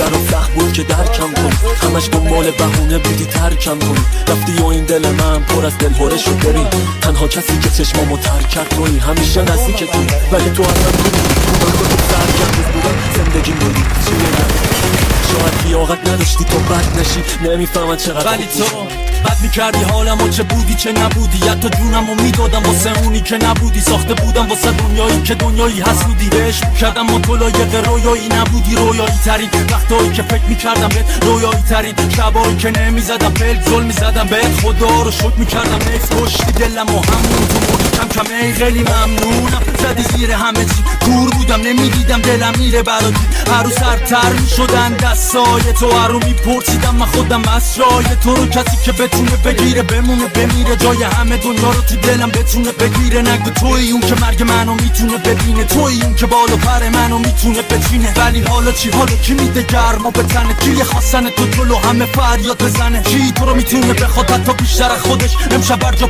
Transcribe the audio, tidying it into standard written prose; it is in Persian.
برام سخت بود که درکم کنی، همش دنبال بهونه بودی ترکم کنی. رفتی و این دل من پر از دلهوره شد. ببین تنها کسی که چشمامو تر کرد تویی، همیشه نزدیکتون ولی تو اصلا بودی. من با تو سرگرد بودم زندگی بودی شاید لیاقت نداشتی تو بد نشی، نمیفهمن چقدر ولی تو بد میکردی حالمو، چه بودی چه نبودی. حتی جونمو میدادم واسه اونی که نبودی. ساخته بودم واسه دنیایی که دنیایی حسودی. بهش میکردم ما تو لایق رویایی نبودی. رویایی ترین وقتایی که فکر میکردم بهت، رویایی ترین شبایی که نمیزدم پلک ظلم میزدم بهت. خدا رو شکر میکردم نکس کشتی دلم و همون تو مردی کم کم. ای خیلی ممنونم زدی زیر همه چی، دور بودم نمیدیدم دلم میره برات. هر روز سرتر میشدن دستای تو، هر رو میپرسیدم من خودم از جای تو رو. کسی که بتونه بگیره بمونه بمیره، جای همه دنیا رو تو دلم بتونه بگیره. نگو توی اون که مرگ منو میتونه ببینه، توی اون که بالا پر منو میتونه بچینه. ولی حالا چی؟ حالا کی میده گرما به تنه؟ کی خواستن تو جلو همه فریاد بزنه؟ کی تو رو میتونه بخواد حتی بیشتر از خودش؟ امشب برجا